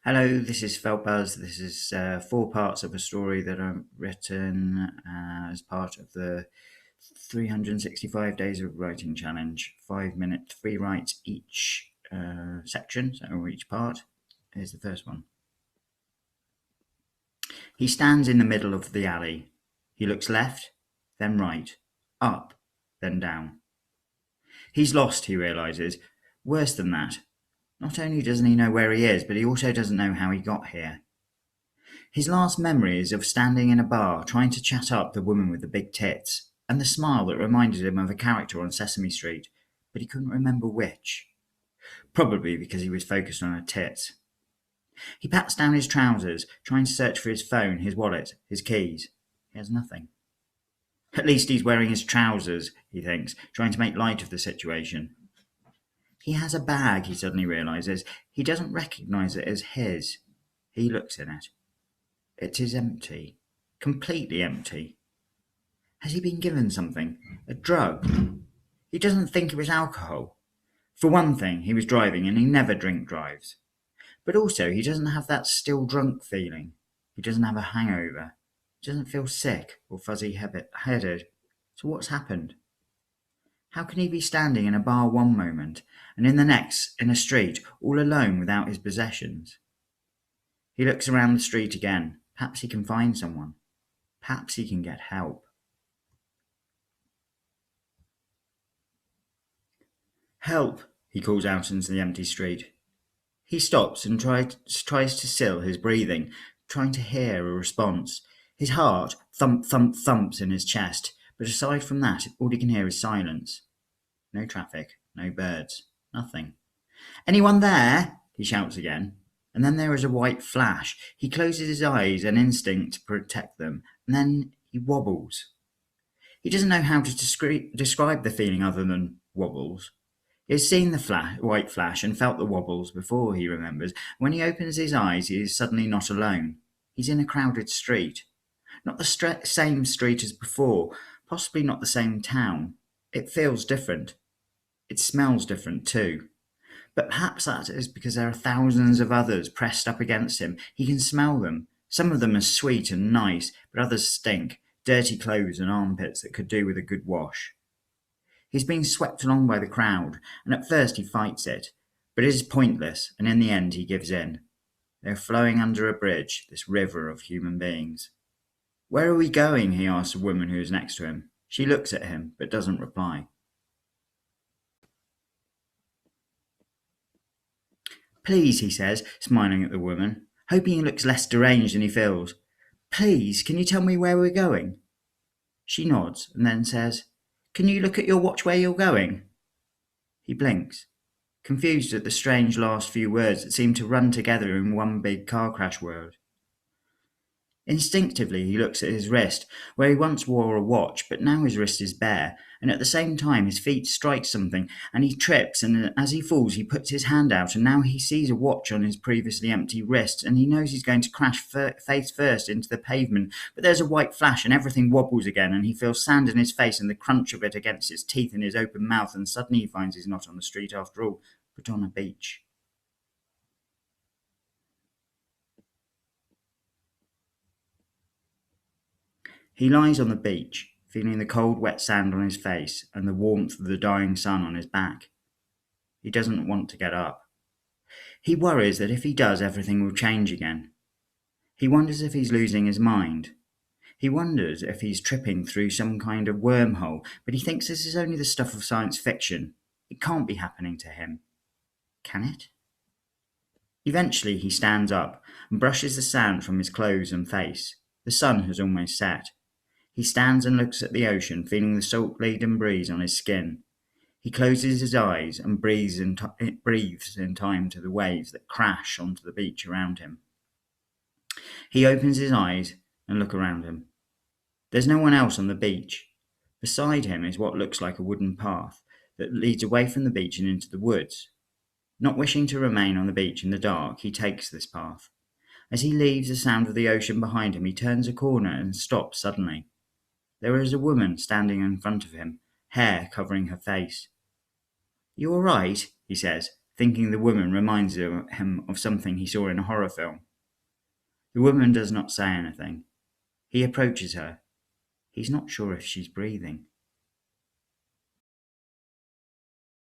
Hello, this is Felt.Buzz. This is four parts of a story that I've written as part of the 365 Days of Writing Challenge. 5-minute free writes each section, or each part. Here's the first one. He stands in the middle of the alley. He looks left, then right, up, then down. He's lost, he realises. Worse than that. Not only doesn't he know where he is, but he also doesn't know how he got here. His last memory is of standing in a bar trying to chat up the woman with the big tits, and the smile that reminded him of a character on Sesame Street, but he couldn't remember which. Probably because he was focused on her tits. He pats down his trousers, trying to search for his phone, his wallet, his keys. He has nothing. At least he's wearing his trousers, he thinks, trying to make light of the situation. He has a bag, he suddenly realises. He doesn't recognise it as his. He looks in it. It is empty. Completely empty. Has he been given something? A drug? He doesn't think it was alcohol. For one thing, he was driving and he never drink drives. But also, he doesn't have that still drunk feeling. He doesn't have a hangover. He doesn't feel sick or fuzzy-headed. So what's happened? How can he be standing in a bar one moment, and in the next in a street, all alone without his possessions? He looks around the street again. Perhaps he can find someone. Perhaps he can get help. Help! He calls out into the empty street. He stops and tries to still his breathing, trying to hear a response. His heart thumps in his chest, but aside from that, all he can hear is silence. No traffic, no birds, nothing. "Anyone there?" he shouts again, and then there is a white flash. He closes his eyes, an instinct to protect them, and then he wobbles. He doesn't know how to describe the feeling other than wobbles. He has seen the white flash and felt the wobbles before, he remembers. When he opens his eyes, he is suddenly not alone. He's in a crowded street. Not the same street as before, possibly not the same town. It feels different. It smells different too. But perhaps that is because there are thousands of others pressed up against him. He can smell them. Some of them are sweet and nice, but others stink. Dirty clothes and armpits that could do with a good wash. He's being swept along by the crowd, and at first he fights it. But it is pointless, and in the end he gives in. They are flowing under a bridge, this river of human beings. "Where are we going?" he asks a woman who is next to him. She looks at him, but doesn't reply. "Please," he says, smiling at the woman, hoping he looks less deranged than he feels. "Please, can you tell me where we're going?" She nods, and then says, "Can you look at your watch where you're going?" He blinks, confused at the strange last few words that seem to run together in one big car crash word. Instinctively he looks at his wrist, where he once wore a watch, but now his wrist is bare, and at the same time his feet strike something, and he trips, and as he falls he puts his hand out, and now he sees a watch on his previously empty wrist, and he knows he's going to crash face first into the pavement, but there's a white flash and everything wobbles again, and he feels sand in his face and the crunch of it against his teeth in his open mouth, and suddenly he finds he's not on the street after all, but on a beach. He lies on the beach, feeling the cold wet sand on his face and the warmth of the dying sun on his back. He doesn't want to get up. He worries that if he does, everything will change again. He wonders if he's losing his mind. He wonders if he's tripping through some kind of wormhole, but he thinks this is only the stuff of science fiction. It can't be happening to him. Can it? Eventually he stands up and brushes the sand from his clothes and face. The sun has almost set. He stands and looks at the ocean, feeling the salt-laden breeze on his skin. He closes his eyes and breathes in time to the waves that crash onto the beach around him. He opens his eyes and looks around him. There's no one else on the beach. Beside him is what looks like a wooden path that leads away from the beach and into the woods. Not wishing to remain on the beach in the dark, he takes this path. As he leaves the sound of the ocean behind him, he turns a corner and stops suddenly. There is a woman standing in front of him, hair covering her face. "You all right?" he says, thinking the woman reminds him of something he saw in a horror film. The woman does not say anything. He approaches her. He's not sure if she's breathing.